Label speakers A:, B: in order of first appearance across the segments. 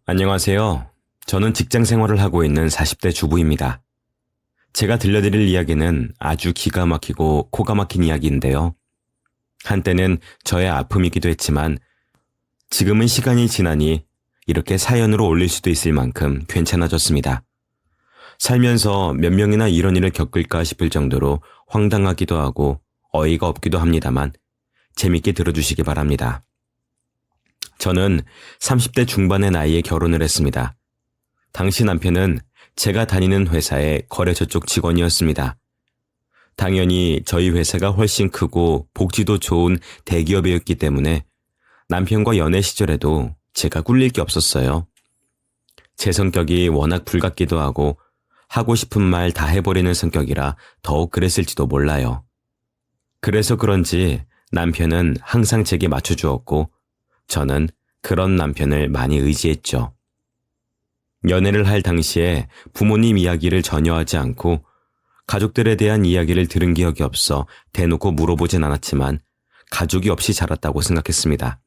A: 안녕하세요. 저는 직장 생활을 하고 있는 40대 주부입니다. 제가 들려드릴 이야기는 아주 기가 막히고 코가 막힌 이야기인데요. 한때는 저의 아픔이기도 했지만 지금은 시간이 지나니 이렇게 사연으로 올릴 수도 있을 만큼 괜찮아졌습니다. 살면서 몇 명이나 이런 일을 겪을까 싶을 정도로 황당하기도 하고 어이가 없기도 합니다만 재밌게 들어주시기 바랍니다. 저는 30대 중반의 나이에 결혼을 했습니다. 당시 남편은 제가 다니는 회사의 거래처 쪽 직원이었습니다. 당연히 저희 회사가 훨씬 크고 복지도 좋은 대기업이었기 때문에 남편과 연애 시절에도 제가 꿀릴 게 없었어요. 제 성격이 워낙 불같기도 하고 싶은 말 다 해버리는 성격이라 더욱 그랬을지도 몰라요. 그래서 그런지 남편은 항상 제게 맞춰주었고 저는 그런 남편을 많이 의지했죠. 연애를 할 당시에 부모님 이야기를 전혀 하지 않고 가족들에 대한 이야기를 들은 기억이 없어 대놓고 물어보진 않았지만 가족이 없이 자랐다고 생각했습니다.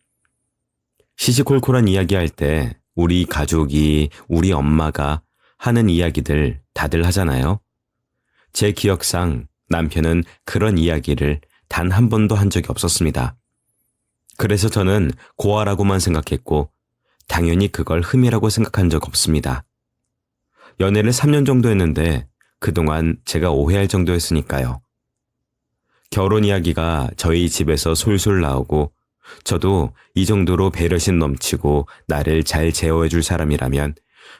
A: 시시콜콜한 이야기할 때 우리 가족이, 우리 엄마가 하는 이야기들 다들 하잖아요. 제 기억상 남편은 그런 이야기를 단 한 번도 한 적이 없었습니다. 그래서 저는 고아라고만 생각했고 당연히 그걸 흠이라고 생각한 적 없습니다. 연애를 3년 정도 했는데 그동안 제가 오해할 정도였으니까요. 결혼 이야기가 저희 집에서 솔솔 나오고 저도 이 정도로 배려심 넘치고 나를 잘 제어해줄 사람이라면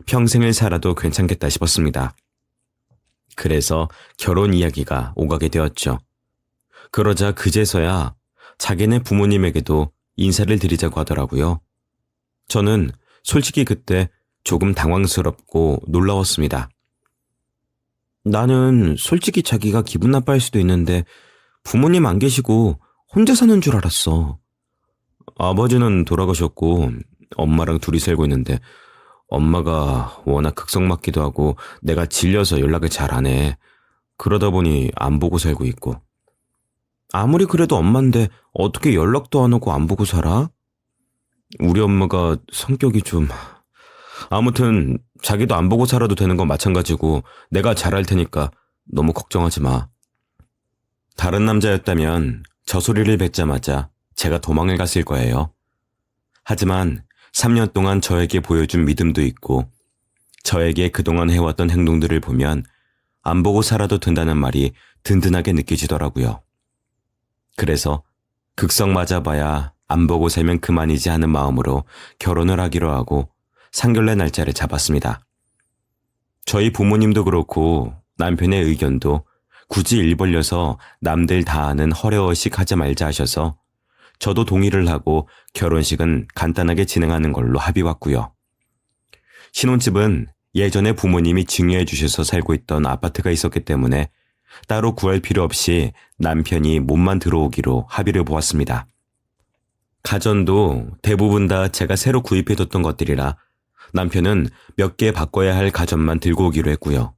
A: 평생을 살아도 괜찮겠다 싶었습니다. 그래서 결혼 이야기가 오가게 되었죠. 그러자 그제서야 자기네 부모님에게도 인사를 드리자고 하더라고요. 저는 솔직히 그때 조금 당황스럽고 놀라웠습니다. 나는 솔직히 자기가 기분 나빠할 수도 있는데 부모님 안 계시고 혼자 사는 줄 알았어. 아버지는 돌아가셨고 엄마랑 둘이 살고 있는데 엄마가 워낙 극성맞기도 하고 내가 질려서 연락을 잘 안 해. 그러다 보니 안 보고 살고 있고. 아무리 그래도 엄마인데 어떻게 연락도 안 오고 안 보고 살아? 우리 엄마가 성격이 좀... 아무튼 자기도 안 보고 살아도 되는 건 마찬가지고 내가 잘할 테니까 너무 걱정하지 마. 다른 남자였다면 저 소리를 뱉자마자 제가 도망을 갔을 거예요. 하지만 3년 동안 저에게 보여준 믿음도 있고 저에게 그동안 해왔던 행동들을 보면 안 보고 살아도 된다는 말이 든든하게 느껴지더라고요. 그래서 극성 맞아봐야 안 보고 살면 그만이지 하는 마음으로 결혼을 하기로 하고 상견례 날짜를 잡았습니다. 저희 부모님도 그렇고 남편의 의견도 굳이 일 벌려서 남들 다 아는 허례허식 하지 말자 하셔서 저도 동의를 하고 결혼식은 간단하게 진행하는 걸로 합의 왔고요. 신혼집은 예전에 부모님이 증여해 주셔서 살고 있던 아파트가 있었기 때문에 따로 구할 필요 없이 남편이 몸만 들어오기로 합의를 보았습니다. 가전도 대부분 다 제가 새로 구입해뒀던 것들이라 남편은 몇 개 바꿔야 할 가전만 들고 오기로 했고요.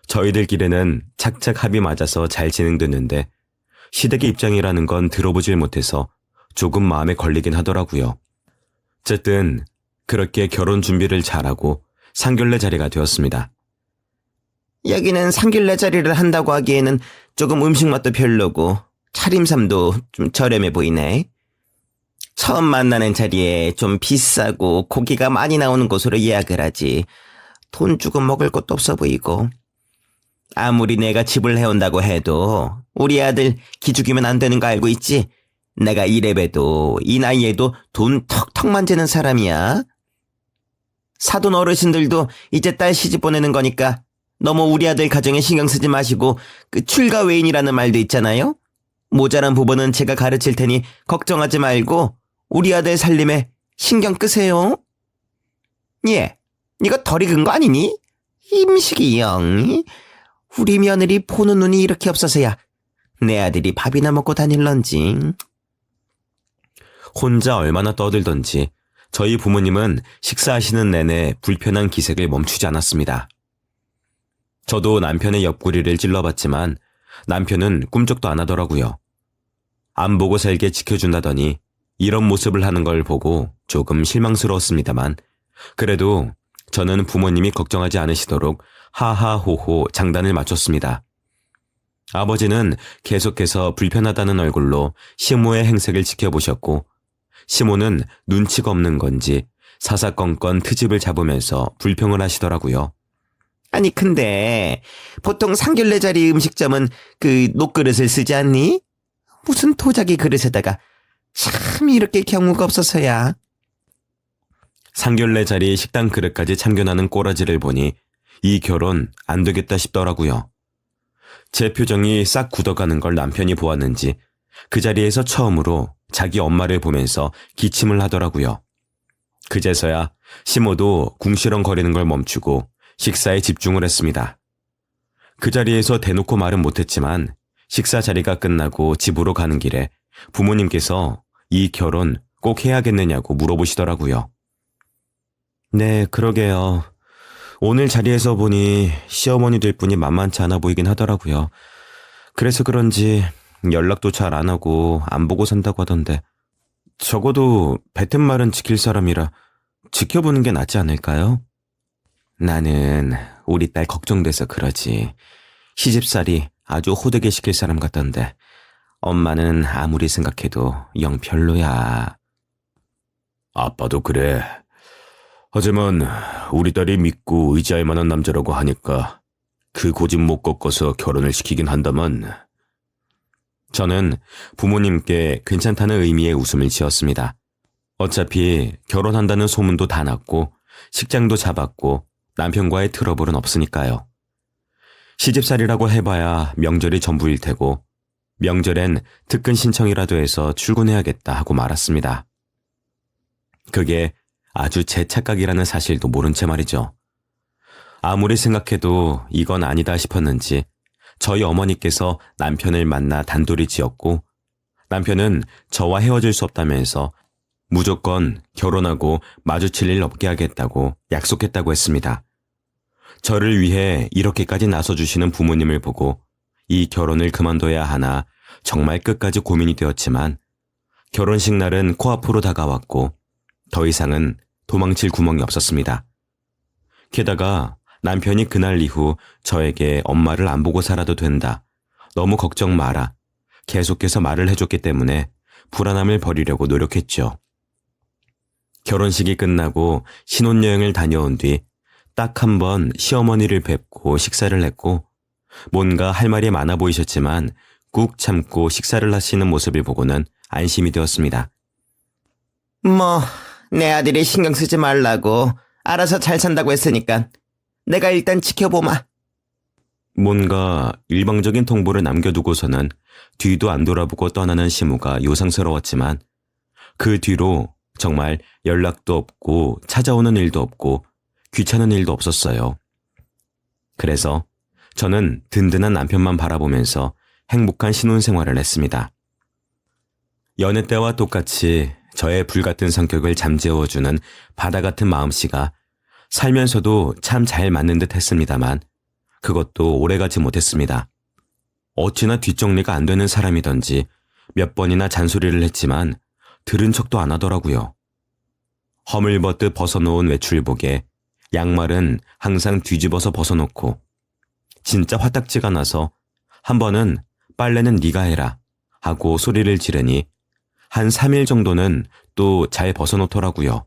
A: 저희들끼리는 착착 합의 맞아서 잘 진행됐는데 시댁의 입장이라는 건 들어보질 못해서 조금 마음에 걸리긴 하더라고요. 어쨌든 그렇게 결혼 준비를 잘하고 상견례 자리가 되었습니다.
B: 여기는 상견례 자리를 한다고 하기에는 조금 음식 맛도 별로고 차림삼도 좀 저렴해 보이네. 처음 만나는 자리에 좀 비싸고 고기가 많이 나오는 곳으로 예약을 하지. 돈 주고 먹을 것도 없어 보이고. 아무리 내가 집을 해온다고 해도 우리 아들 기죽이면 안 되는 거 알고 있지? 내가 이래봬도 이 나이에도 돈 턱턱 만지는 사람이야. 사돈 어르신들도 이제 딸 시집 보내는 거니까 너무 우리 아들 가정에 신경 쓰지 마시고 그 출가 외인이라는 말도 있잖아요. 모자란 부분은 제가 가르칠 테니 걱정하지 말고 우리 아들 살림에 신경 끄세요. 예, 이거 덜 익은 거 아니니? 임식이 영. 우리 며느리 보는 눈이 이렇게 없어서야 내 아들이 밥이나 먹고 다닐런지.
A: 혼자 얼마나 떠들던지 저희 부모님은 식사하시는 내내 불편한 기색을 멈추지 않았습니다. 저도 남편의 옆구리를 찔러봤지만 남편은 꿈쩍도 안 하더라고요. 안 보고 살게 지켜준다더니 이런 모습을 하는 걸 보고 조금 실망스러웠습니다만 그래도 저는 부모님이 걱정하지 않으시도록 하하호호 장단을 맞췄습니다. 아버지는 계속해서 불편하다는 얼굴로 시모의 행색을 지켜보셨고, 시모는 눈치가 없는 건지 사사건건 트집을 잡으면서 불평을 하시더라고요.
B: 아니, 근데 보통 상견례 자리 음식점은 그 녹그릇을 쓰지 않니? 무슨 도자기 그릇에다가 참 이렇게 경우가 없어서야.
A: 상견례 자리 식당 그릇까지 참견하는 꼬라지를 보니 이 결혼 안 되겠다 싶더라고요. 제 표정이 싹 굳어가는 걸 남편이 보았는지 그 자리에서 처음으로 자기 엄마를 보면서 기침을 하더라고요. 그제서야 시모도 궁시렁거리는 걸 멈추고 식사에 집중을 했습니다. 그 자리에서 대놓고 말은 못했지만 식사 자리가 끝나고 집으로 가는 길에 부모님께서 이 결혼 꼭 해야겠느냐고 물어보시더라고요. 네, 그러게요. 오늘 자리에서 보니 시어머니 될 분이 만만치 않아 보이긴 하더라고요. 그래서 그런지 연락도 잘 안 하고 안 보고 산다고 하던데, 적어도 뱉은 말은 지킬 사람이라 지켜보는 게 낫지 않을까요? 나는 우리 딸 걱정돼서 그러지. 시집살이 아주 호되게 시킬 사람 같던데 엄마는 아무리 생각해도 영 별로야. 아빠도 그래. 하지만 우리 딸이 믿고 의지할 만한 남자라고 하니까 그 고집 못 꺾어서 결혼을 시키긴 한다만. 저는 부모님께 괜찮다는 의미의 웃음을 지었습니다. 어차피 결혼한다는 소문도 다 났고 식장도 잡았고 남편과의 트러블은 없으니까요. 시집살이라고 해봐야 명절이 전부일 테고 명절엔 특근 신청이라도 해서 출근해야겠다 하고 말았습니다. 그게 아주 제 착각이라는 사실도 모른 채 말이죠. 아무리 생각해도 이건 아니다 싶었는지 저희 어머니께서 남편을 만나 단돌이 지었고, 남편은 저와 헤어질 수 없다면서 무조건 결혼하고 마주칠 일 없게 하겠다고 약속했다고 했습니다. 저를 위해 이렇게까지 나서주시는 부모님을 보고 이 결혼을 그만둬야 하나 정말 끝까지 고민이 되었지만, 결혼식 날은 코앞으로 다가왔고 더 이상은 도망칠 구멍이 없었습니다. 게다가 남편이 그날 이후 저에게 엄마를 안 보고 살아도 된다, 너무 걱정 마라, 계속해서 말을 해줬기 때문에 불안함을 버리려고 노력했죠. 결혼식이 끝나고 신혼여행을 다녀온 뒤 딱 한 번 시어머니를 뵙고 식사를 했고, 뭔가 할 말이 많아 보이셨지만 꾹 참고 식사를 하시는 모습을 보고는 안심이 되었습니다.
B: 뭐, 내 아들이 신경 쓰지 말라고 알아서 잘 산다고 했으니까 내가 일단 지켜보마.
A: 뭔가 일방적인 통보를 남겨두고서는 뒤도 안 돌아보고 떠나는 시무가 요상스러웠지만, 그 뒤로 정말 연락도 없고 찾아오는 일도 없고 귀찮은 일도 없었어요. 그래서 저는 든든한 남편만 바라보면서 행복한 신혼생활을 했습니다. 여느 때와 똑같이 저의 불같은 성격을 잠재워주는 바다 같은 마음씨가 살면서도 참 잘 맞는 듯 했습니다만 그것도 오래가지 못했습니다. 어찌나 뒷정리가 안 되는 사람이던지 몇 번이나 잔소리를 했지만 들은 척도 안 하더라고요. 허물벗듯 벗어놓은 외출복에 양말은 항상 뒤집어서 벗어놓고, 진짜 화딱지가 나서 한 번은 빨래는 네가 해라 하고 소리를 지르니 한 3일 정도는 또 잘 벗어놓더라고요.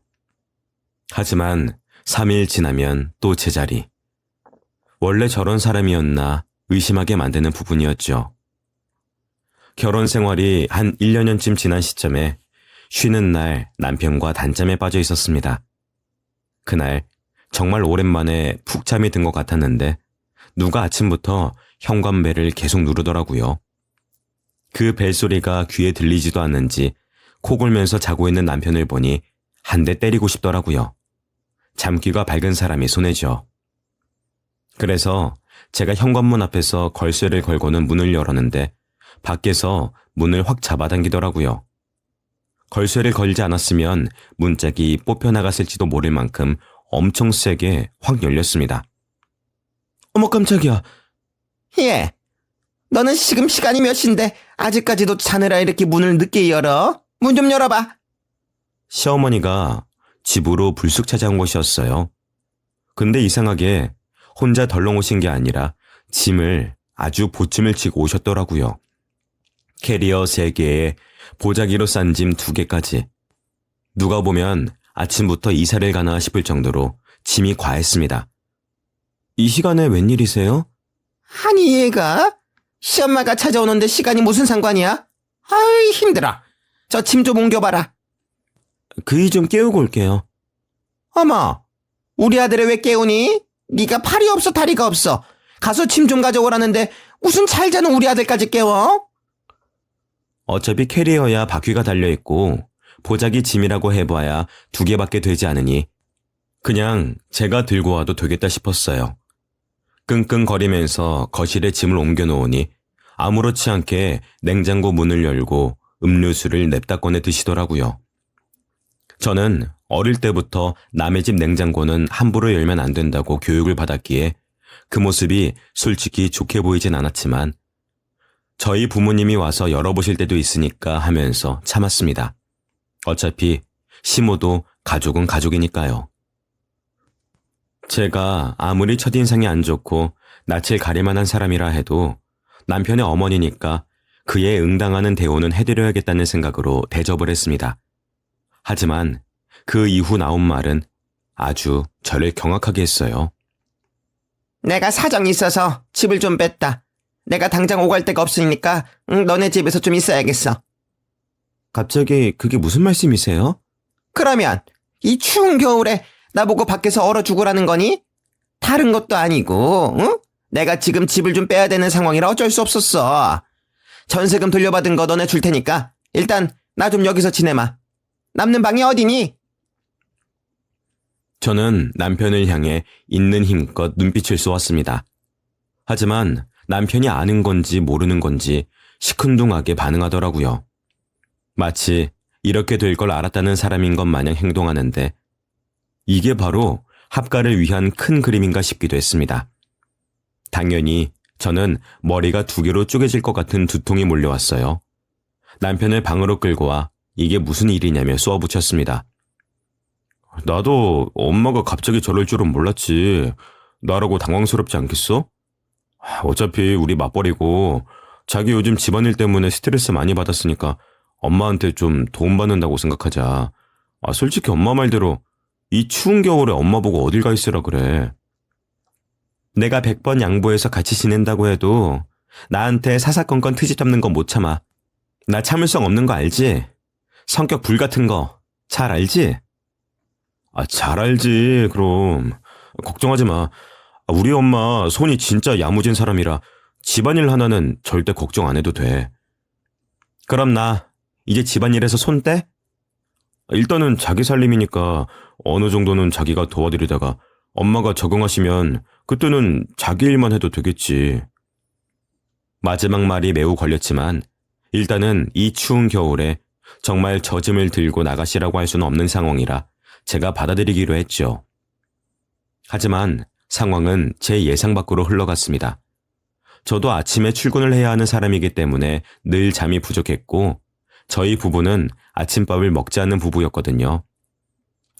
A: 하지만 3일 지나면 또 제자리. 원래 저런 사람이었나 의심하게 만드는 부분이었죠. 결혼 생활이 한 1년쯤 지난 시점에 쉬는 날 남편과 단잠에 빠져 있었습니다. 그날 정말 오랜만에 푹 잠이 든 것 같았는데 누가 아침부터 현관벨을 계속 누르더라고요. 그 벨소리가 귀에 들리지도 않는지 코 골면서 자고 있는 남편을 보니 한 대 때리고 싶더라고요. 잠귀가 밝은 사람이 손해죠. 그래서 제가 현관문 앞에서 걸쇠를 걸고는 문을 열었는데 밖에서 문을 확 잡아당기더라고요. 걸쇠를 걸지 않았으면 문짝이 뽑혀나갔을지도 모를 만큼 엄청 세게 확 열렸습니다.
B: 어머, 깜짝이야. 예, 너는 지금 시간이 몇 시인데 아직까지도 자느라 이렇게 문을 늦게 열어? 문 좀 열어봐.
A: 시어머니가 집으로 불쑥 찾아온 것이었어요. 근데 이상하게 혼자 덜렁 오신 게 아니라 짐을 아주 보침을 치고 오셨더라고요. 캐리어 3개에 보자기로 싼 짐 2개까지. 누가 보면 아침부터 이사를 가나 싶을 정도로 짐이 과했습니다. 이 시간에 웬일이세요?
B: 아니 얘가 시엄마가 찾아오는데 시간이 무슨 상관이야? 아이 힘들어. 저 짐 좀 옮겨봐라.
A: 그이 좀 깨우고 올게요.
B: 어머, 우리 아들을 왜 깨우니? 네가 팔이 없어 다리가 없어. 가서 짐 좀 가져오라는데 무슨 잘 자는 우리 아들까지 깨워?
A: 어차피 캐리어야 바퀴가 달려있고 보자기 짐이라고 해봐야 2개밖에 되지 않으니 그냥 제가 들고 와도 되겠다 싶었어요. 끙끙거리면서 거실에 짐을 옮겨놓으니 아무렇지 않게 냉장고 문을 열고 음료수를 냅다 꺼내 드시더라고요. 저는 어릴 때부터 남의 집 냉장고는 함부로 열면 안 된다고 교육을 받았기에 그 모습이 솔직히 좋게 보이진 않았지만 저희 부모님이 와서 열어보실 때도 있으니까 하면서 참았습니다. 어차피 시모도 가족은 가족이니까요. 제가 아무리 첫인상이 안 좋고 낯을 가릴만한 사람이라 해도 남편의 어머니니까 그에 응당하는 대우는 해드려야겠다는 생각으로 대접을 했습니다. 하지만 그 이후 나온 말은 아주 저를 경악하게 했어요.
B: 내가 사정이 있어서 집을 좀 뺐다. 내가 당장 오갈 데가 없으니까 너네 집에서 좀 있어야겠어.
A: 갑자기 그게 무슨 말씀이세요?
B: 그러면 이 추운 겨울에 나보고 밖에서 얼어 죽으라는 거니? 다른 것도 아니고 응? 내가 지금 집을 좀 빼야 되는 상황이라 어쩔 수 없었어. 전세금 돌려받은 거 너네 줄 테니까 일단 나 좀 여기서 지내마. 남는 방이 어디니?
A: 저는 남편을 향해 있는 힘껏 눈빛을 쏘았습니다. 하지만 남편이 아는 건지 모르는 건지 시큰둥하게 반응하더라고요. 마치 이렇게 될 걸 알았다는 사람인 것 마냥 행동하는데 이게 바로 합가를 위한 큰 그림인가 싶기도 했습니다. 당연히 저는 머리가 2개로 쪼개질 것 같은 두통이 몰려왔어요. 남편을 방으로 끌고 와 이게 무슨 일이냐며 쏘아붙였습니다. 나도 엄마가 갑자기 저럴 줄은 몰랐지. 나라고 당황스럽지 않겠어? 어차피 우리 맞벌이고 자기 요즘 집안일 때문에 스트레스 많이 받았으니까 엄마한테 좀 도움받는다고 생각하자. 솔직히 엄마 말대로 이 추운 겨울에 엄마 보고 어딜 가 있으라 그래. 내가 100번 양보해서 같이 지낸다고 해도 나한테 사사건건 트집 잡는 건 못 참아. 나 참을성 없는 거 알지? 성격 불 같은 거 잘 알지? 잘 알지. 그럼 걱정하지 마. 우리 엄마 손이 진짜 야무진 사람이라 집안일 하나는 절대 걱정 안 해도 돼. 그럼 나 이제 집안일에서 손 떼? 일단은 자기 살림이니까 어느 정도는 자기가 도와드리다가 엄마가 적응하시면 그때는 자기 일만 해도 되겠지. 마지막 말이 매우 걸렸지만 일단은 이 추운 겨울에 정말 저 짐을 들고 나가시라고 할 수는 없는 상황이라 제가 받아들이기로 했죠. 하지만 상황은 제 예상 밖으로 흘러갔습니다. 저도 아침에 출근을 해야 하는 사람이기 때문에 늘 잠이 부족했고 저희 부부는 아침밥을 먹지 않는 부부였거든요.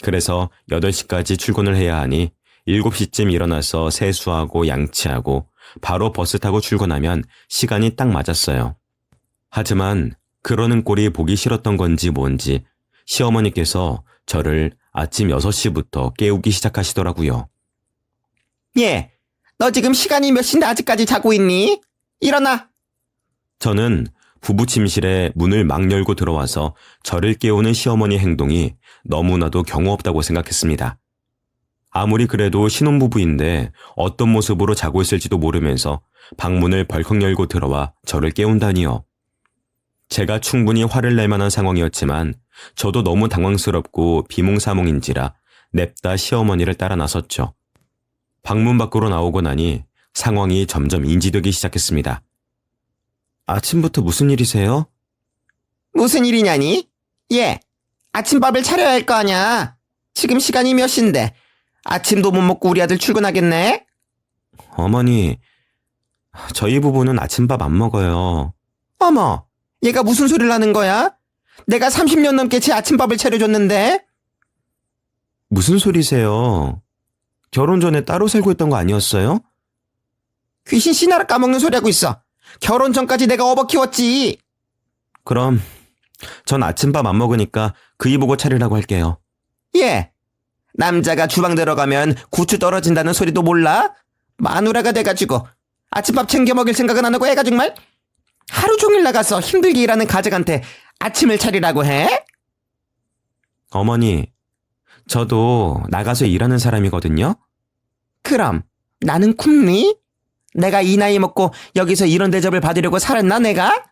A: 그래서 8시까지 출근을 해야 하니 7시쯤 일어나서 세수하고 양치하고 바로 버스 타고 출근하면 시간이 딱 맞았어요. 하지만 그러는 꼴이 보기 싫었던 건지 뭔지 시어머니께서 저를 아침 6시부터 깨우기 시작하시더라고요.
B: 예, 너 지금 시간이 몇 시인데 아직까지 자고 있니? 일어나.
A: 저는 부부 침실에 문을 막 열고 들어와서 저를 깨우는 시어머니 행동이 너무나도 경우 없다고 생각했습니다. 아무리 그래도 신혼부부인데 어떤 모습으로 자고 있을지도 모르면서 방문을 벌컥 열고 들어와 저를 깨운다니요. 제가 충분히 화를 낼 만한 상황이었지만 저도 너무 당황스럽고 비몽사몽인지라 냅다 시어머니를 따라 나섰죠. 방문 밖으로 나오고 나니 상황이 점점 인지되기 시작했습니다. 아침부터 무슨 일이세요?
B: 무슨 일이냐니? 예, 아침밥을 차려야 할 거 아냐. 지금 시간이 몇 시인데 아침도 못 먹고 우리 아들 출근하겠네?
A: 어머니, 저희 부부는 아침밥 안 먹어요.
B: 어머, 얘가 무슨 소리를 하는 거야? 내가 30년 넘게 제 아침밥을 차려줬는데?
A: 무슨 소리세요? 결혼 전에 따로 살고 있던 거 아니었어요?
B: 귀신 씨나라 까먹는 소리 하고 있어. 결혼 전까지 내가 업어 키웠지.
A: 그럼 전 아침밥 안 먹으니까 그이 보고 차리라고 할게요.
B: 예. 남자가 주방 들어가면 구추 떨어진다는 소리도 몰라? 마누라가 돼가지고 아침밥 챙겨 먹일 생각은 안 하고 애가 정말 하루 종일 나가서 힘들게 일하는 가족한테 아침을 차리라고 해?
A: 어머니, 저도 나가서 일하는 사람이거든요.
B: 그럼 나는 굽니? 내가 이 나이 먹고 여기서 이런 대접을 받으려고 살았나 내가?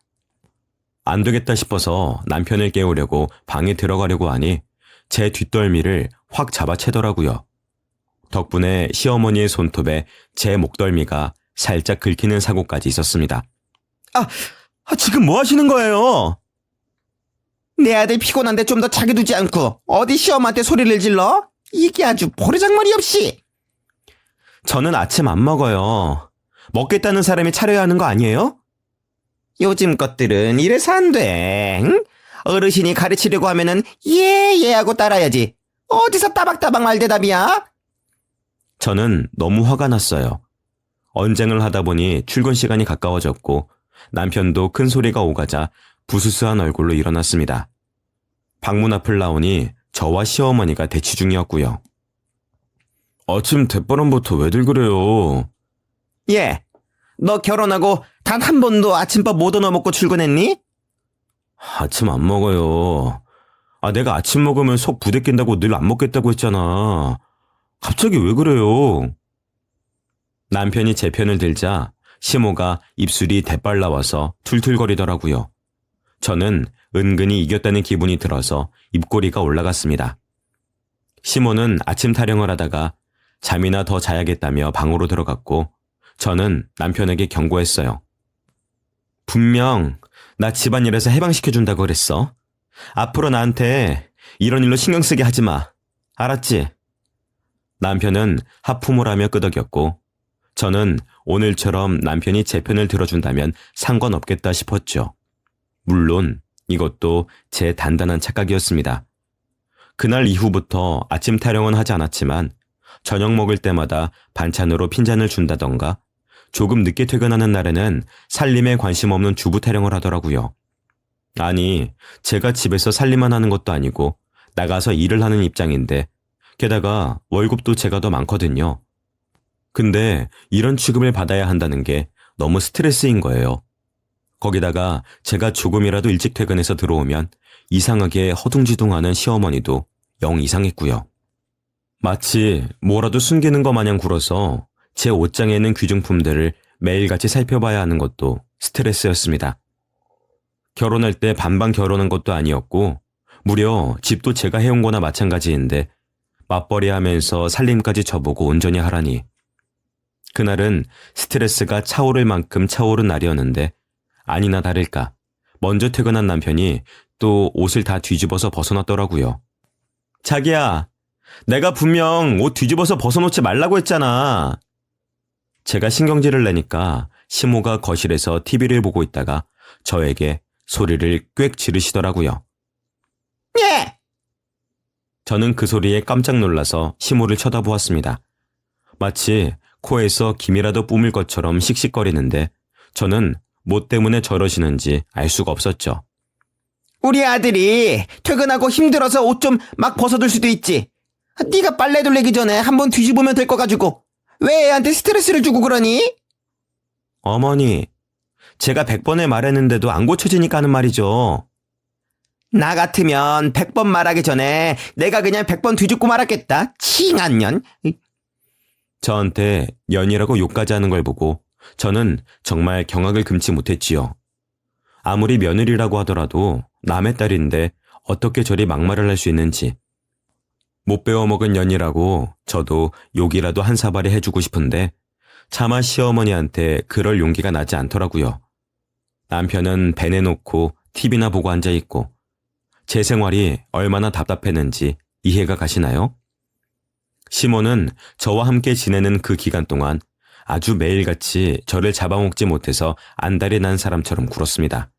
A: 안 되겠다 싶어서 남편을 깨우려고 방에 들어가려고 하니 제 뒷덜미를 확 잡아채더라고요. 덕분에 시어머니의 손톱에 제 목덜미가 살짝 긁히는 사고까지 있었습니다. 지금 뭐 하시는 거예요?
B: 내 아들 피곤한데 좀 더 자기 두지 않고 어디 시엄마한테 소리를 질러? 이게 아주 버르장머리 없이.
A: 저는 아침 안 먹어요. 먹겠다는 사람이 차려야 하는 거 아니에요?
B: 요즘 것들은 이래서 안 돼. 응? 어르신이 가르치려고 하면은 예 하고 따라야지. 어디서 따박따박 말대답이야?
A: 저는 너무 화가 났어요. 언쟁을 하다 보니 출근 시간이 가까워졌고 남편도 큰 소리가 오가자 부스스한 얼굴로 일어났습니다. 방문 앞을 나오니 저와 시어머니가 대치 중이었고요. 아침 대바람부터 왜들 그래요?
B: 예. 너 결혼하고 단 한 번도 아침밥 못 얻어 먹고 출근했니?
A: 아침 안 먹어요. 내가 아침 먹으면 속 부대낀다고 늘 안 먹겠다고 했잖아. 갑자기 왜 그래요? 남편이 제 편을 들자 시모가 입술이 대빨 나와서 툴툴거리더라고요. 저는 은근히 이겼다는 기분이 들어서 입꼬리가 올라갔습니다. 시모는 아침 타령을 하다가 잠이나 더 자야겠다며 방으로 들어갔고 저는 남편에게 경고했어요. 분명 나 집안일에서 해방시켜준다고 그랬어. 앞으로 나한테 이런 일로 신경 쓰게 하지 마. 알았지? 남편은 하품을 하며 끄덕였고 저는 오늘처럼 남편이 제 편을 들어준다면 상관없겠다 싶었죠. 물론 이것도 제 단단한 착각이었습니다. 그날 이후부터 아침 타령은 하지 않았지만 저녁 먹을 때마다 반찬으로 핀잔을 준다던가 조금 늦게 퇴근하는 날에는 살림에 관심 없는 주부 타령을 하더라고요. 아니, 제가 집에서 살림만 하는 것도 아니고 나가서 일을 하는 입장인데 게다가 월급도 제가 더 많거든요. 근데 이런 취급을 받아야 한다는 게 너무 스트레스인 거예요. 거기다가 제가 조금이라도 일찍 퇴근해서 들어오면 이상하게 허둥지둥하는 시어머니도 영 이상했고요. 마치 뭐라도 숨기는 것 마냥 굴어서 제 옷장에 있는 귀중품들을 매일같이 살펴봐야 하는 것도 스트레스였습니다. 결혼할 때 반반 결혼한 것도 아니었고 무려 집도 제가 해온 거나 마찬가지인데 맞벌이 하면서 살림까지 저보고 온전히 하라니. 그날은 스트레스가 차오를 만큼 차오른 날이었는데 아니나 다를까 먼저 퇴근한 남편이 또 옷을 다 뒤집어서 벗어놨더라고요. 자기야, 내가 분명 옷 뒤집어서 벗어놓지 말라고 했잖아. 제가 신경질을 내니까 시모가 거실에서 TV를 보고 있다가 저에게 소리를 꽥 지르시더라고요.
B: 예!
A: 저는 그 소리에 깜짝 놀라서 시모를 쳐다보았습니다. 마치 코에서 김이라도 뿜을 것처럼 씩씩거리는데 저는 뭐 때문에 저러시는지 알 수가 없었죠.
B: 우리 아들이 퇴근하고 힘들어서 옷 좀 막 벗어둘 수도 있지. 네가 빨래 돌리기 전에 한번 뒤집으면 될 거 가지고 왜 애한테 스트레스를 주고 그러니?
A: 어머니, 제가 100번을 말했는데도 안 고쳐지니까 하는 말이죠.
B: 나 같으면 100번 말하기 전에 내가 그냥 100번 뒤집고 말았겠다. 칭한 년.
A: 저한테 년이라고 욕까지 하는 걸 보고 저는 정말 경악을 금치 못했지요. 아무리 며느리라고 하더라도 남의 딸인데 어떻게 저리 막말을 할 수 있는지. 못 배워먹은 년이라고 저도 욕이라도 한 사발에 해주고 싶은데 차마 시어머니한테 그럴 용기가 나지 않더라고요. 남편은 배 내놓고 TV나 보고 앉아있고 제 생활이 얼마나 답답했는지 이해가 가시나요? 시모는 저와 함께 지내는 그 기간 동안 아주 매일같이 저를 잡아먹지 못해서 안달이 난 사람처럼 굴었습니다.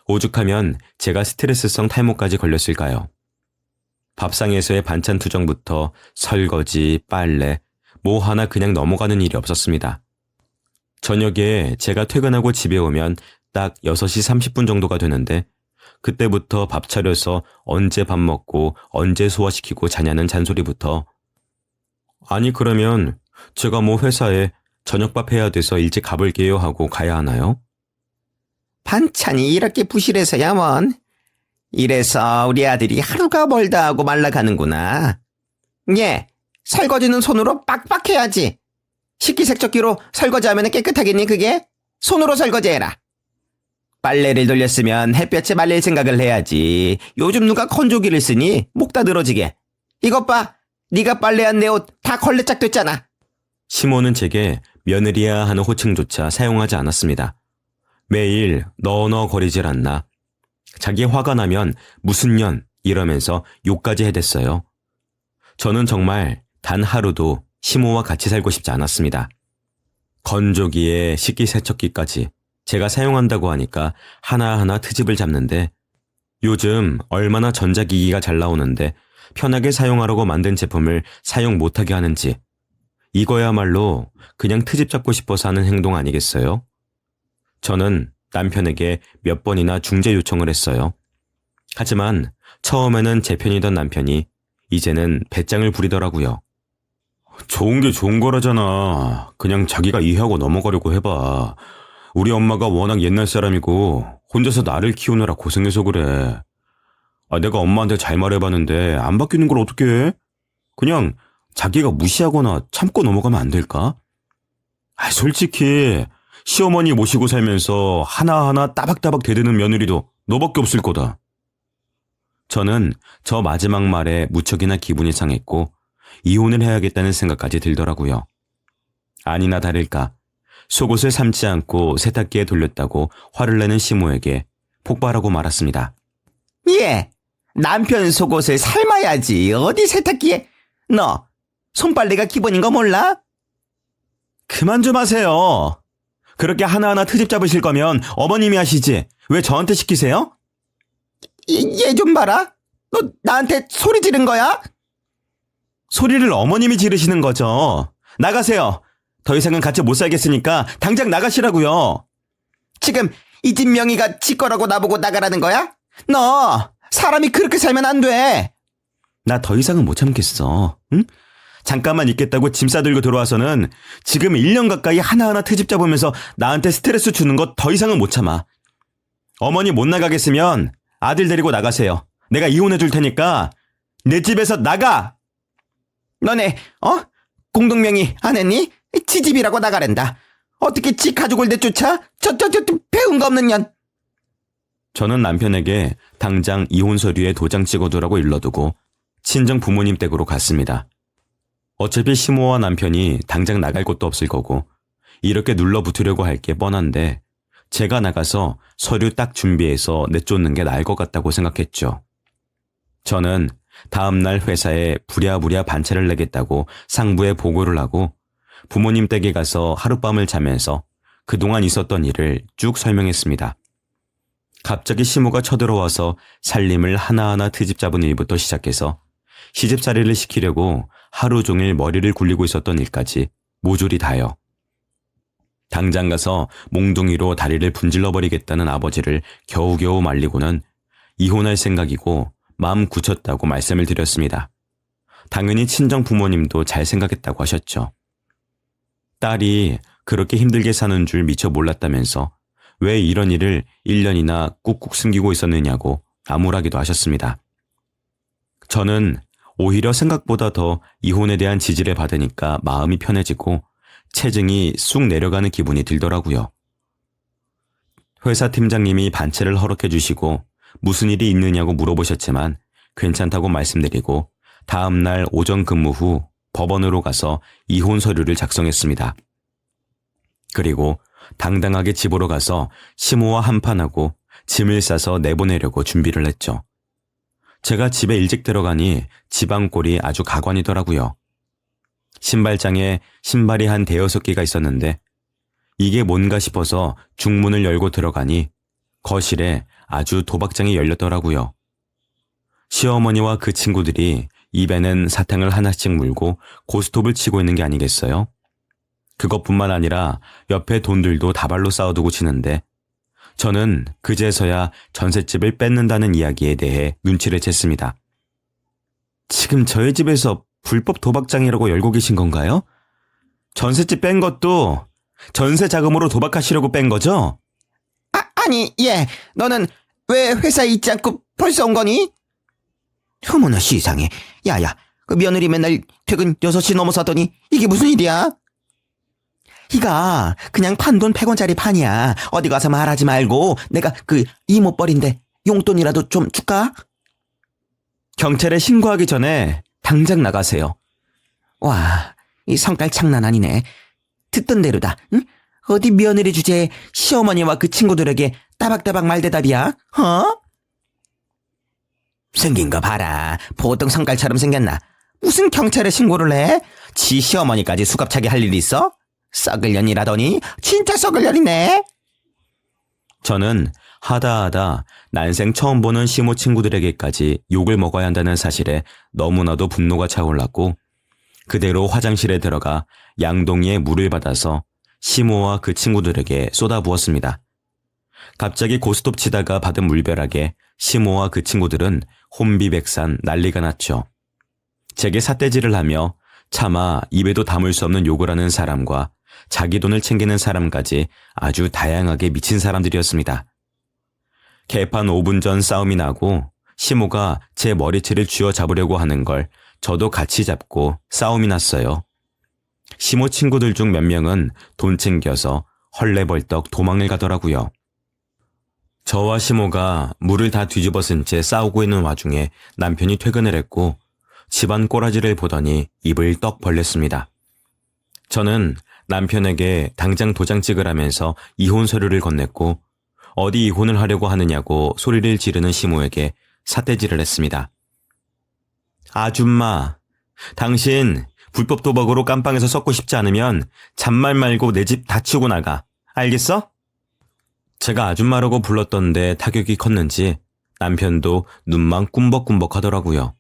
A: 오죽하면 제가 스트레스성 탈모까지 걸렸을까요? 밥상에서의 반찬 투정부터 설거지, 빨래, 뭐 하나 그냥 넘어가는 일이 없었습니다. 저녁에 제가 퇴근하고 집에 오면 딱 6시 30분 정도가 되는데 그때부터 밥 차려서 언제 밥 먹고 언제 소화시키고 자냐는 잔소리부터 아니 그러면 제가 뭐 회사에 저녁밥 해야 돼서 일찍 가볼게요 하고 가야 하나요?
B: 반찬이 이렇게 부실해서야 뭔. 이래서 우리 아들이 하루가 멀다 하고 말라가는구나. 예, 설거지는 손으로 빡빡 해야지. 식기세척기로 설거지하면 깨끗하겠니 그게? 손으로 설거지해라. 빨래를 돌렸으면 햇볕에 말릴 생각을 해야지. 요즘 누가 건조기를 쓰니? 목 다 늘어지게. 이것 봐. 네가 빨래한 내 옷 다 걸레짝 됐잖아.
A: 시모는 제게 며느리야 하는 호칭조차 사용하지 않았습니다. 매일 너너거리질 않나. 자기 화가 나면 무슨 년 이러면서 욕까지 해댔어요. 저는 정말 단 하루도 시모와 같이 살고 싶지 않았습니다. 건조기에 식기세척기까지 제가 사용한다고 하니까 하나하나 트집을 잡는데 요즘 얼마나 전자기기가 잘 나오는데 편하게 사용하려고 만든 제품을 사용 못하게 하는지 이거야말로 그냥 트집 잡고 싶어서 하는 행동 아니겠어요? 저는 남편에게 몇 번이나 중재 요청을 했어요. 하지만 처음에는 제 편이던 남편이 이제는 배짱을 부리더라고요. 좋은 게 좋은 거라잖아. 그냥 자기가 이해하고 넘어가려고 해봐. 우리 엄마가 워낙 옛날 사람이고 혼자서 나를 키우느라 고생해서 그래. 내가 엄마한테 잘 말해봤는데 안 바뀌는 걸 어떻게 해? 그냥 자기가 무시하거나 참고 넘어가면 안 될까? 솔직히 시어머니 모시고 살면서 하나하나 따박따박 대드는 며느리도 너밖에 없을 거다. 저는 저 마지막 말에 무척이나 기분이 상했고 이혼을 해야겠다는 생각까지 들더라고요. 아니나 다를까 속옷을 삶지 않고 세탁기에 돌렸다고 화를 내는 시모에게 폭발하고 말았습니다.
B: 예, 남편 속옷을 삶아야지. 어디 세탁기에. 너 손빨래가 기본인 거 몰라?
A: 그만 좀 하세요. 그렇게 하나하나 트집 잡으실 거면 어머님이 하시지. 왜 저한테 시키세요?
B: 얘 좀 봐라. 너 나한테 소리 지른 거야?
A: 소리를 어머님이 지르시는 거죠. 나가세요. 더 이상은 같이 못 살겠으니까 당장 나가시라고요.
B: 지금 이 집 명의가 지 거라고 나보고 나가라는 거야? 너 사람이 그렇게 살면 안 돼.
A: 나 더 이상은 못 참겠어. 응? 잠깐만 있겠다고 짐 싸들고 들어와서는 지금 1년 가까이 하나하나 트집 잡으면서 나한테 스트레스 주는 거 더 이상은 못 참아. 어머니 못 나가겠으면 아들 데리고 나가세요. 내가 이혼해 줄 테니까 내 집에서 나가!
B: 너네 공동명의 안 했니? 지 집이라고 나가란다. 어떻게 지 가족을 내쫓아? 저 배운 거 없는 년.
A: 저는 남편에게 당장 이혼 서류에 도장 찍어두라고 일러두고 친정 부모님 댁으로 갔습니다. 어차피 시모와 남편이 당장 나갈 곳도 없을 거고 이렇게 눌러붙으려고 할 게 뻔한데 제가 나가서 서류 딱 준비해서 내쫓는 게 나을 것 같다고 생각했죠. 저는 다음날 회사에 부랴부랴 반차를 내겠다고 상부에 보고를 하고 부모님 댁에 가서 하룻밤을 자면서 그동안 있었던 일을 쭉 설명했습니다. 갑자기 시모가 쳐들어와서 살림을 하나하나 트집 잡은 일부터 시작해서 시집살이를 시키려고 하루 종일 머리를 굴리고 있었던 일까지 모조리 다요. 당장 가서 몽둥이로 다리를 분질러버리겠다는 아버지를 겨우겨우 말리고는 이혼할 생각이고 마음 굳혔다고 말씀을 드렸습니다. 당연히 친정 부모님도 잘 생각했다고 하셨죠. 딸이 그렇게 힘들게 사는 줄 미처 몰랐다면서 왜 이런 일을 1년이나 꾹꾹 숨기고 있었느냐고 나무라기도 하셨습니다. 저는 오히려 생각보다 더 이혼에 대한 지지를 받으니까 마음이 편해지고 체증이 쑥 내려가는 기분이 들더라고요. 회사 팀장님이 반차를 허락해 주시고 무슨 일이 있느냐고 물어보셨지만 괜찮다고 말씀드리고 다음날 오전 근무 후 법원으로 가서 이혼 서류를 작성했습니다. 그리고 당당하게 집으로 가서 시모와 한판하고 짐을 싸서 내보내려고 준비를 했죠. 제가 집에 일찍 들어가니 집안꼴이 아주 가관이더라고요. 신발장에 신발이 한 5-6개가 있었는데 이게 뭔가 싶어서 중문을 열고 들어가니 거실에 아주 도박장이 열렸더라고요. 시어머니와 그 친구들이 입에는 사탕을 하나씩 물고 고스톱을 치고 있는 게 아니겠어요? 그것뿐만 아니라 옆에 돈들도 다발로 쌓아두고 치는데 저는 그제서야 전셋집을 뺏는다는 이야기에 대해 눈치를 챘습니다. 지금 저희 집에서 불법 도박장이라고 열고 계신 건가요? 전셋집 뺀 것도 전세 자금으로 도박하시려고 뺀 거죠?
B: 아니, 너는 왜 회사에 있지 않고 벌써 온 거니? 어머나 시상해. 야야, 그 며느리 맨날 퇴근 6시 넘어서 하더니 이게 무슨 일이야? 이가 그냥 판돈 100원짜리 판이야. 어디 가서 말하지 말고 내가 그 이모뻘인데 용돈이라도 좀 줄까?
A: 경찰에 신고하기 전에 당장 나가세요.
B: 와, 이 성깔 장난 아니네. 듣던 대로다. 응? 어디 며느리 주제에 시어머니와 그 친구들에게 따박따박 말대답이야? 생긴 거 봐라. 보통 성깔처럼 생겼나? 무슨 경찰에 신고를 해? 지 시어머니까지 수갑차게 할 일 있어? 썩을 년이라더니 진짜 썩을 년이네.
A: 저는 하다 난생 처음 보는 시모 친구들에게까지 욕을 먹어야 한다는 사실에 너무나도 분노가 차올랐고 그대로 화장실에 들어가 양동이에 물을 받아서 시모와 그 친구들에게 쏟아부었습니다. 갑자기 고스톱 치다가 받은 물벼락에 시모와 그 친구들은 혼비백산 난리가 났죠. 제게 삿대질을 하며 차마 입에도 담을 수 없는 욕을 하는 사람과 자기 돈을 챙기는 사람까지 아주 다양하게 미친 사람들이었습니다. 개판 5분 전 싸움이 나고 시모가 제 머리채를 쥐어잡으려고 하는 걸 저도 같이 잡고 싸움이 났어요. 시모 친구들 중 몇 명은 돈 챙겨서 헐레벌떡 도망을 가더라고요. 저와 시모가 물을 다 뒤집어 쓴 채 싸우고 있는 와중에 남편이 퇴근을 했고 집안 꼬라지를 보더니 입을 떡 벌렸습니다. 저는 남편에게 당장 도장 찍으라면서 이혼 서류를 건넸고 어디 이혼을 하려고 하느냐고 소리를 지르는 시모에게 삿대질을 했습니다. 아줌마, 당신 불법 도박으로 깜빵에서 썩고 싶지 않으면 잔말 말고 내 집 다 치우고 나가. 알겠어? 제가 아줌마라고 불렀던데 타격이 컸는지 남편도 눈만 꿈벅꿈벅 하더라고요.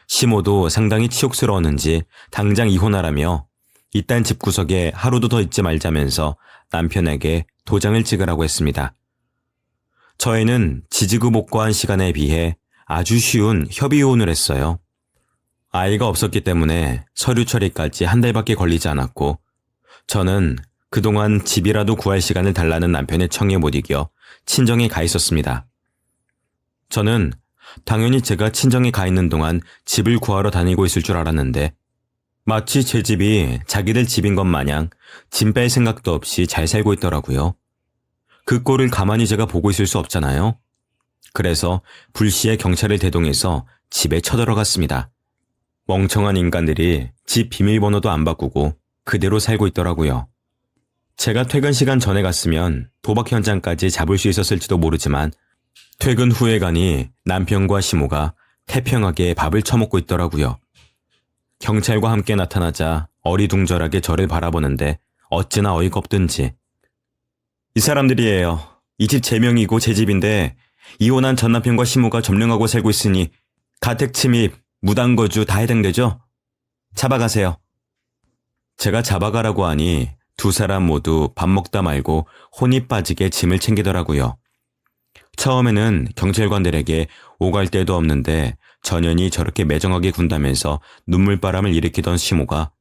A: 시모도 상당히 치욕스러웠는지 당장 이혼하라며 이딴 집구석에 하루도 더 있지 말자면서 남편에게 도장을 찍으라고 했습니다. 저희는 지지고 복구한 시간에 비해 아주 쉬운 협의이혼을 했어요. 아이가 없었기 때문에 서류 처리까지 한 달밖에 걸리지 않았고 저는 그동안 집이라도 구할 시간을 달라는 남편의 청에 못 이겨 친정에 가 있었습니다. 저는 당연히 제가 친정에 가 있는 동안 집을 구하러 다니고 있을 줄 알았는데 마치 제 집이 자기들 집인 것 마냥 짐 뺄 생각도 없이 잘 살고 있더라고요. 그 꼴을 가만히 제가 보고 있을 수 없잖아요. 그래서 불시에 경찰을 대동해서 집에 쳐들어갔습니다. 멍청한 인간들이 집 비밀번호도 안 바꾸고 그대로 살고 있더라고요. 제가 퇴근 시간 전에 갔으면 도박 현장까지 잡을 수 있었을지도 모르지만 퇴근 후에 가니 남편과 시모가 태평하게 밥을 처먹고 있더라고요. 경찰과 함께 나타나자 어리둥절하게 저를 바라보는데 어찌나 어이가 없든지. 이 사람들이에요. 이 집 제 명이고 제 집인데 이혼한 전 남편과 시모가 점령하고 살고 있으니 가택 침입, 무단거주 다 해당되죠? 잡아가세요. 제가 잡아가라고 하니 두 사람 모두 밥 먹다 말고 혼이 빠지게 짐을 챙기더라고요. 처음에는 경찰관들에게 오갈 데도 없는데 전현이 저렇게 매정하게 군다면서 눈물바람을 일으키던 시모가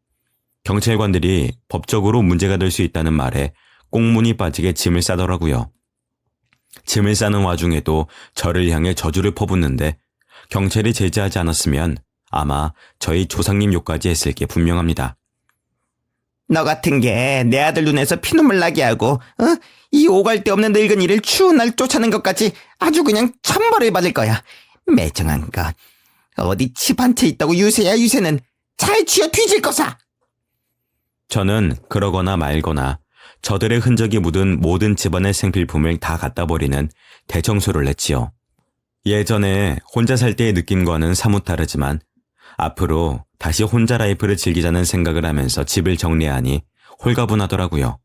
A: 경찰관들이 법적으로 문제가 될 수 있다는 말에 꽁문이 빠지게 짐을 싸더라고요. 짐을 싸는 와중에도 저를 향해 저주를 퍼붓는데 경찰이 제지하지 않았으면 아마 저희 조상님 욕까지 했을 게 분명합니다.
B: 너 같은 게 내 아들 눈에서 피눈물 나게 하고 이 오갈 데 없는 늙은이를 추운 날 쫓아낸 것까지 아주 그냥 천벌을 받을 거야. 매정한 것. 어디 집 한 채 있다고 유세야 유세는 잘 쥐어 뒤질 거사.
A: 저는 그러거나 말거나 저들의 흔적이 묻은 모든 집안의 생필품을 다 갖다 버리는 대청소를 했지요. 예전에 혼자 살 때의 느낌과는 사뭇 다르지만 앞으로 다시 혼자 라이프를 즐기자는 생각을 하면서 집을 정리하니 홀가분하더라고요.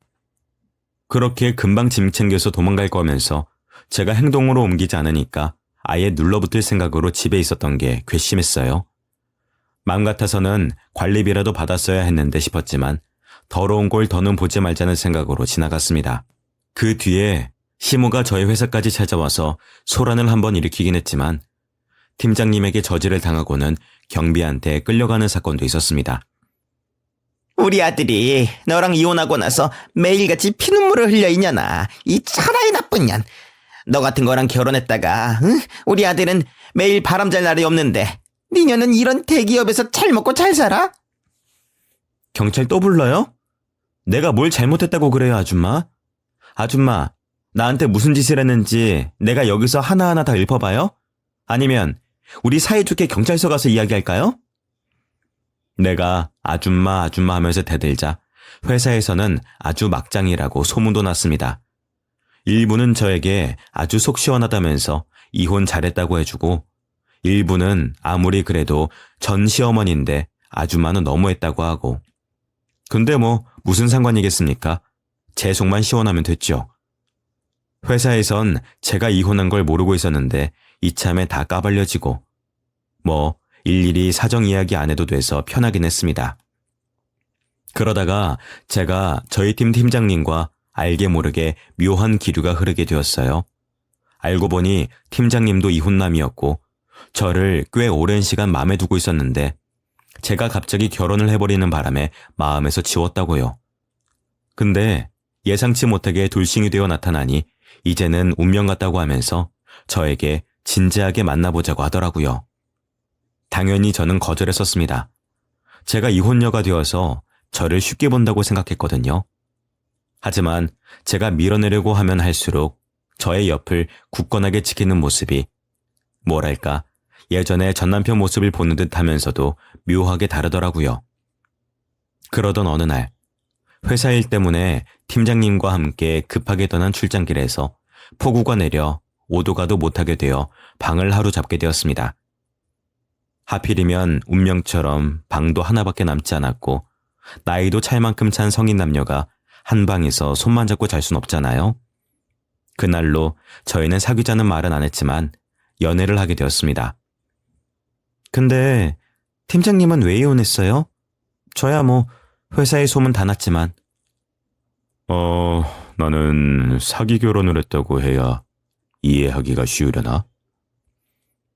A: 그렇게 금방 짐 챙겨서 도망갈 거면서 제가 행동으로 옮기지 않으니까 아예 눌러붙을 생각으로 집에 있었던 게 괘씸했어요. 마음 같아서는 관리비라도 받았어야 했는데 싶었지만 더러운 꼴 더는 보지 말자는 생각으로 지나갔습니다. 그 뒤에 시모가 저희 회사까지 찾아와서 소란을 한번 일으키긴 했지만 팀장님에게 저지를 당하고는 경비한테 끌려가는 사건도 있었습니다.
B: 우리 아들이 너랑 이혼하고 나서 매일같이 피눈물을 흘려 이년아. 이 차라리 나쁜 년. 너 같은 거랑 결혼했다가 응? 우리 아들은 매일 바람 잘 날이 없는데 니년은 이런 대기업에서 잘 먹고 잘 살아?
A: 경찰 또 불러요? 내가 뭘 잘못했다고 그래요, 아줌마? 아줌마, 나한테 무슨 짓을 했는지 내가 여기서 하나하나 다 읊어봐요? 아니면 우리 사이좋게 경찰서 가서 이야기할까요? 내가 아줌마 하면서 대들자 회사에서는 아주 막장이라고 소문도 났습니다. 일부는 저에게 아주 속 시원하다면서 이혼 잘했다고 해주고 일부는 아무리 그래도 전 시어머니인데 아줌마는 너무했다고 하고 근데 뭐 무슨 상관이겠습니까? 제 속만 시원하면 됐죠. 회사에선 제가 이혼한 걸 모르고 있었는데 이참에 다 까발려지고 뭐 일일이 사정 이야기 안 해도 돼서 편하긴 했습니다. 그러다가 제가 저희 팀 팀장님과 알게 모르게 묘한 기류가 흐르게 되었어요. 알고 보니 팀장님도 이혼남이었고 저를 꽤 오랜 시간 마음에 두고 있었는데 제가 갑자기 결혼을 해버리는 바람에 마음에서 지웠다고요. 근데 예상치 못하게 돌싱이 되어 나타나니 이제는 운명 같다고 하면서 저에게 진지하게 만나보자고 하더라고요. 당연히 저는 거절했었습니다. 제가 이혼녀가 되어서 저를 쉽게 본다고 생각했거든요. 하지만 제가 밀어내려고 하면 할수록 저의 옆을 굳건하게 지키는 모습이 뭐랄까 예전에 전남편 모습을 보는 듯 하면서도 묘하게 다르더라고요. 그러던 어느 날 회사 일 때문에 팀장님과 함께 급하게 떠난 출장길에서 폭우가 내려 오도 가도 못하게 되어 방을 하루 잡게 되었습니다. 하필이면 운명처럼 방도 하나밖에 남지 않았고 나이도 찰 만큼 찬 성인 남녀가 한 방에서 손만 잡고 잘 순 없잖아요. 그날로 저희는 사귀자는 말은 안 했지만 연애를 하게 되었습니다. 근데 팀장님은 왜 이혼했어요? 저야 뭐 회사에 소문 다 났지만. 나는 사기 결혼을 했다고 해야 이해하기가 쉬우려나?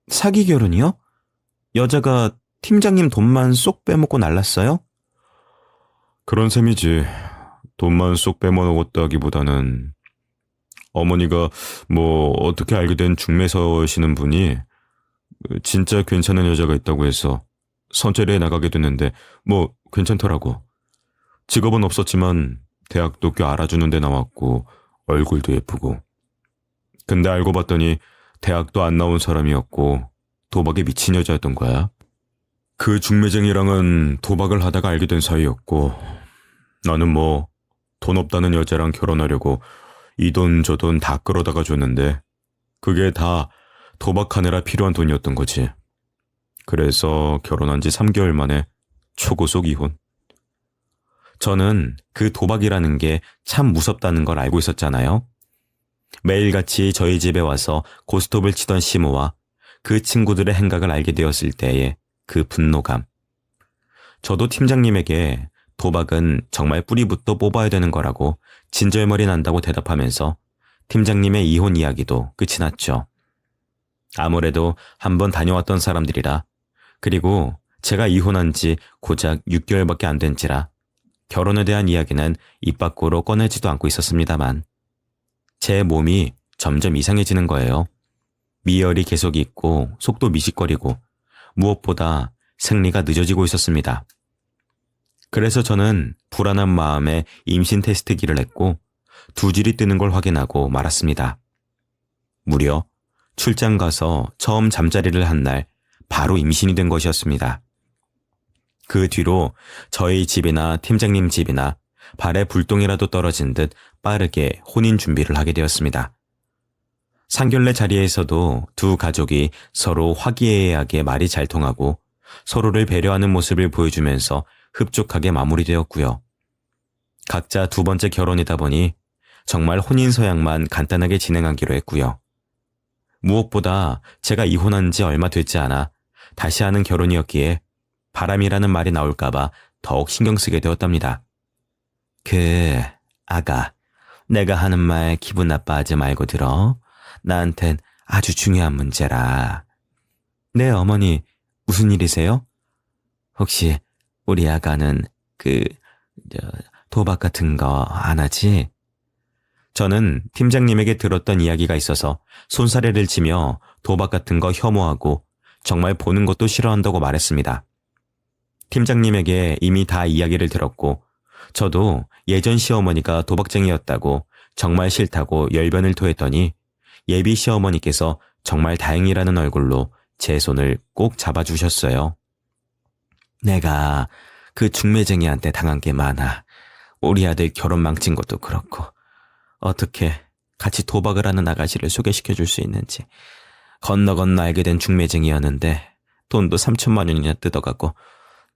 A: 사기 결혼이요? 여자가 팀장님 돈만 쏙 빼먹고 날랐어요? 그런 셈이지. 돈만 쏙 빼먹었다기보다는 어머니가 뭐 어떻게 알게 된 중매서시는 분이 진짜 괜찮은 여자가 있다고 해서 선처리에 나가게 됐는데 뭐 괜찮더라고. 직업은 없었지만 대학도 꽤 알아주는 데 나왔고 얼굴도 예쁘고. 근데 알고 봤더니 대학도 안 나온 사람이었고 도박에 미친 여자였던 거야. 그 중매쟁이랑은 도박을 하다가 알게 된 사이였고 나는 뭐 돈 없다는 여자랑 결혼하려고 이 돈 저 돈 다 끌어다가 줬는데 그게 다 도박하느라 필요한 돈이었던 거지. 그래서 결혼한 지 3개월 만에 초고속 이혼. 저는 그 도박이라는 게 참 무섭다는 걸 알고 있었잖아요. 매일같이 저희 집에 와서 고스톱을 치던 시모와 그 친구들의 행각을 알게 되었을 때의 그 분노감. 저도 팀장님에게 도박은 정말 뿌리부터 뽑아야 되는 거라고 진절머리 난다고 대답하면서 팀장님의 이혼 이야기도 끝이 났죠. 아무래도 한번 다녀왔던 사람들이라 그리고 제가 이혼한 지 고작 6개월밖에 안 된지라 결혼에 대한 이야기는 입 밖으로 꺼내지도 않고 있었습니다만 제 몸이 점점 이상해지는 거예요. 미열이 계속 있고 속도 미식거리고 무엇보다 생리가 늦어지고 있었습니다. 그래서 저는 불안한 마음에 임신 테스트기를 했고 두 줄이 뜨는 걸 확인하고 말았습니다. 무려 출장 가서 처음 잠자리를 한 날 바로 임신이 된 것이었습니다. 그 뒤로 저희 집이나 팀장님 집이나 발에 불똥이라도 떨어진 듯 빠르게 혼인 준비를 하게 되었습니다. 상견례 자리에서도 두 가족이 서로 화기애애하게 말이 잘 통하고 서로를 배려하는 모습을 보여주면서 흡족하게 마무리되었고요. 각자 두 번째 결혼이다 보니 정말 혼인 서약만 간단하게 진행하기로 했고요. 무엇보다 제가 이혼한 지 얼마 되지 않아 다시 하는 결혼이었기에 바람이라는 말이 나올까봐 더욱 신경 쓰게 되었답니다. 아가, 내가 하는 말 기분 나빠하지 말고 들어. 나한텐 아주 중요한 문제라. 네, 어머니, 무슨 일이세요? 혹시 우리 아가는 도박 같은 거 안 하지? 저는 팀장님에게 들었던 이야기가 있어서 손사래를 치며 도박 같은 거 혐오하고 정말 보는 것도 싫어한다고 말했습니다. 팀장님에게 이미 다 이야기를 들었고 저도 예전 시어머니가 도박쟁이였다고 정말 싫다고 열변을 토했더니 예비 시어머니께서 정말 다행이라는 얼굴로 제 손을 꼭 잡아주셨어요. 내가 그 중매쟁이한테 당한 게 많아. 우리 아들 결혼 망친 것도 그렇고 어떻게 같이 도박을 하는 아가씨를 소개시켜 줄 수 있는지 건너 알게 된 중매쟁이였는데 돈도 3천만 원이나 뜯어가고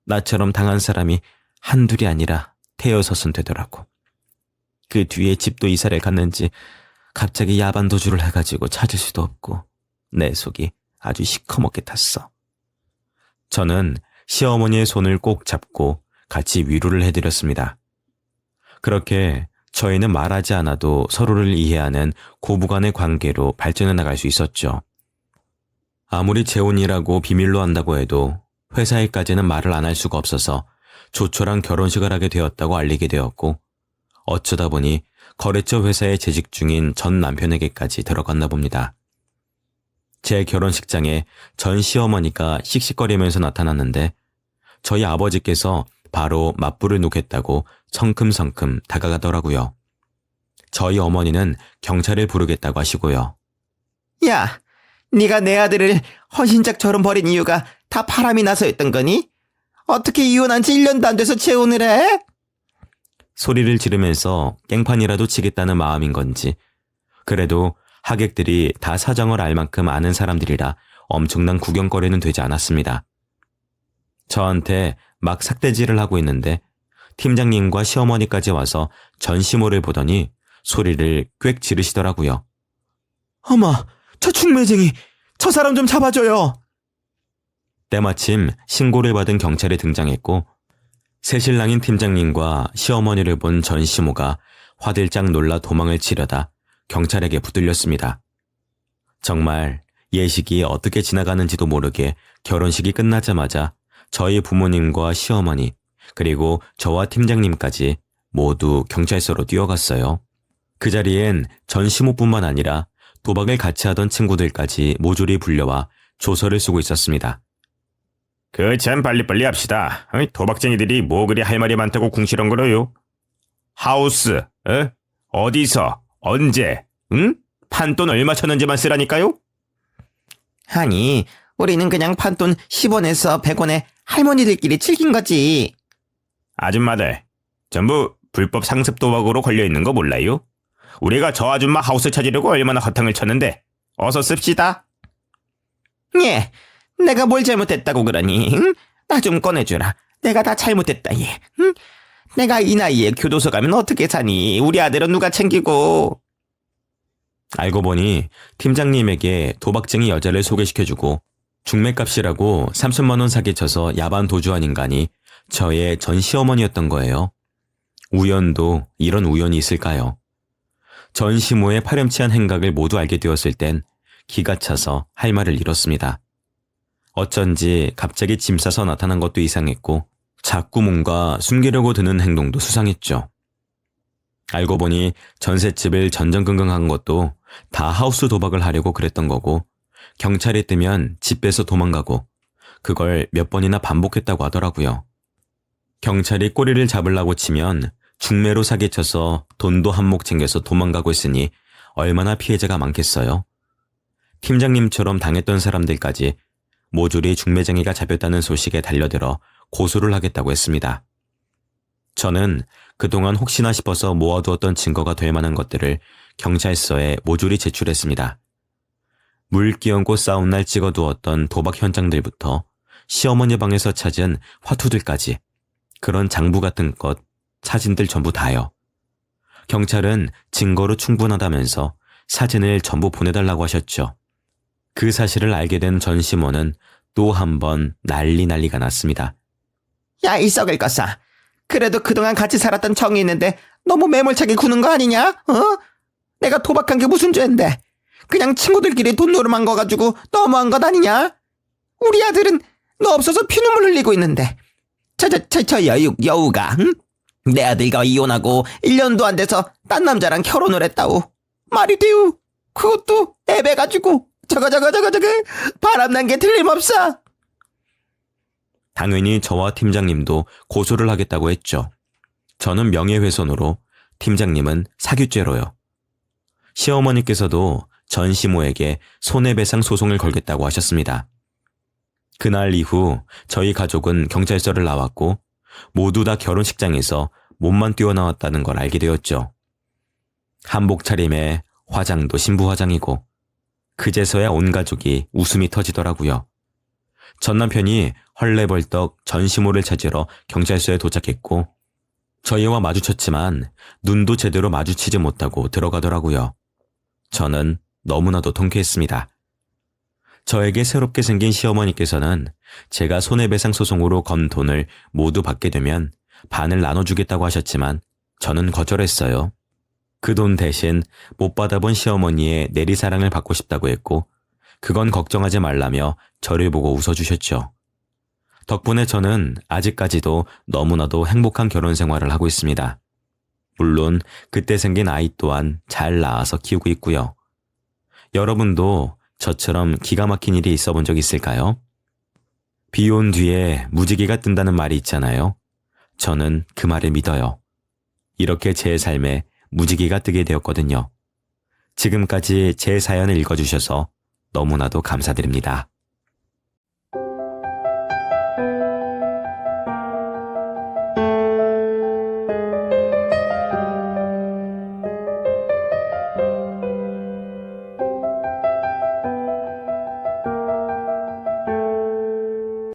A: 나처럼 당한 사람이 한둘이 아니라 대여섯은 되더라고. 그 뒤에 집도 이사를 갔는지 갑자기 야반 도주를 해가지고 찾을 수도 없고 내 속이 아주 시커멓게 탔어. 저는 시어머니의 손을 꼭 잡고 같이 위로를 해드렸습니다. 그렇게 저희는 말하지 않아도 서로를 이해하는 고부간의 관계로 발전해 나갈 수 있었죠. 아무리 재혼이라고 비밀로 한다고 해도 회사에까지는 말을 안 할 수가 없어서 조촐한 결혼식을 하게 되었다고 알리게 되었고 어쩌다 보니 거래처 회사에 재직 중인 전 남편에게까지 들어갔나 봅니다. 제 결혼식장에 전 시어머니가 씩씩거리면서 나타났는데 저희 아버지께서 바로 맞불을 놓겠다고 성큼성큼 다가가더라고요. 저희 어머니는 경찰을 부르겠다고 하시고요.
B: 야, 네가 내 아들을 헌신짝처럼 버린 이유가 다 바람이 나서였던 거니? 어떻게 이혼한 지 1년도 안 돼서 재혼을 해?
A: 소리를 지르면서 깽판이라도 치겠다는 마음인 건지 그래도 하객들이 다 사정을 알 만큼 아는 사람들이라 엄청난 구경거리는 되지 않았습니다. 저한테 막 삭대질을 하고 있는데 팀장님과 시어머니까지 와서 전시모를 보더니 소리를 꽥 지르시더라고요.
B: 어머, 저 중매쟁이, 저 사람 좀 잡아줘요.
A: 때마침 신고를 받은 경찰이 등장했고 새신랑인 팀장님과 시어머니를 본 전시모가 화들짝 놀라 도망을 치려다 경찰에게 붙들렸습니다. 정말 예식이 어떻게 지나가는지도 모르게 결혼식이 끝나자마자 저희 부모님과 시어머니 그리고 저와 팀장님까지 모두 경찰서로 뛰어갔어요. 그 자리엔 전시모뿐만 아니라 도박을 같이 하던 친구들까지 모조리 불려와 조서를 쓰고 있었습니다.
C: 참 빨리빨리 합시다. 도박쟁이들이 뭐 그리 할 말이 많다고 궁시렁거려요. 하우스, 어디서, 언제, 응? 판돈 얼마 쳤는지만 쓰라니까요?
B: 아니, 우리는 그냥 판돈 10원에서 100원에 할머니들끼리 즐긴 거지.
C: 아줌마들, 전부 불법 상습 도박으로 걸려있는 거 몰라요? 우리가 저 아줌마 하우스 찾으려고 얼마나 허탕을 쳤는데 어서 씁시다.
B: 예, 내가 뭘 잘못했다고 그러니? 응? 나 좀 꺼내주라. 내가 다 잘못했다, 예. 응? 내가 이 나이에 교도소 가면 어떻게 사니? 우리 아들은 누가 챙기고?
A: 알고 보니 팀장님에게 도박쟁이 여자를 소개시켜주고 중매값이라고 3천만 원 사기쳐서 야반 도주한 인간이 저의 전 시어머니였던 거예요. 우연도 이런 우연이 있을까요? 전 시모의 파렴치한 행각을 모두 알게 되었을 땐 기가 차서 할 말을 잃었습니다. 어쩐지 갑자기 짐 싸서 나타난 것도 이상했고 자꾸 뭔가 숨기려고 드는 행동도 수상했죠. 알고 보니 전셋집을 전전긍긍한 것도 다 하우스 도박을 하려고 그랬던 거고 경찰이 뜨면 집 빼서 도망가고 그걸 몇 번이나 반복했다고 하더라고요. 경찰이 꼬리를 잡으려고 치면 중매로 사기쳐서 돈도 한몫 챙겨서 도망가고 있으니 얼마나 피해자가 많겠어요. 팀장님처럼 당했던 사람들까지 모조리 중매쟁이가 잡혔다는 소식에 달려들어 고소를 하겠다고 했습니다. 저는 그동안 혹시나 싶어서 모아두었던 증거가 될 만한 것들을 경찰서에 모조리 제출했습니다. 물 끼얹고 싸운 날 찍어두었던 도박 현장들부터 시어머니 방에서 찾은 화투들까지 그런 장부 같은 것, 사진들 전부 다요. 경찰은 증거로 충분하다면서 사진을 전부 보내달라고 하셨죠. 그 사실을 알게 된 전시모는 또 한 번 난리가 났습니다.
B: 야, 이 썩을 것아. 그래도 그동안 같이 살았던 정이 있는데 너무 매몰차게 구는 거 아니냐? 어? 내가 도박한 게 무슨 죄인데? 그냥 친구들끼리 돈 노름한 거 가지고 너무한 것 아니냐? 우리 아들은 너 없어서 피눈물 흘리고 있는데. 저 여우가, 응? 내 아들과 이혼하고 1년도 안 돼서 딴 남자랑 결혼을 했다고. 말이 돼요. 그것도 애배 가지고. 저거 바람난 게 틀림없어.
A: 당연히 저와 팀장님도 고소를 하겠다고 했죠. 저는 명예훼손으로, 팀장님은 사규죄로요. 시어머니께서도 전시모에게 손해배상 소송을 걸겠다고 하셨습니다. 그날 이후 저희 가족은 경찰서를 나왔고 모두 다 결혼식장에서 몸만 뛰어나왔다는 걸 알게 되었죠. 한복 차림에 화장도 신부 화장이고 그제서야 온 가족이 웃음이 터지더라고요. 전 남편이 헐레벌떡 전시모를 찾으러 경찰서에 도착했고 저희와 마주쳤지만 눈도 제대로 마주치지 못하고 들어가더라고요. 저는 너무나도 통쾌했습니다. 저에게 새롭게 생긴 시어머니께서는 제가 손해배상 소송으로 건 돈을 모두 받게 되면 반을 나눠주겠다고 하셨지만 저는 거절했어요. 그 돈 대신 못 받아본 시어머니의 내리사랑을 받고 싶다고 했고 그건 걱정하지 말라며 저를 보고 웃어주셨죠. 덕분에 저는 아직까지도 너무나도 행복한 결혼 생활을 하고 있습니다. 물론 그때 생긴 아이 또한 잘 낳아서 키우고 있고요. 여러분도 저처럼 기가 막힌 일이 있어 본 적 있을까요? 비 온 뒤에 무지개가 뜬다는 말이 있잖아요. 저는 그 말을 믿어요. 이렇게 제 삶에 무지개가 뜨게 되었거든요. 지금까지 제 사연을 읽어주셔서 너무나도 감사드립니다.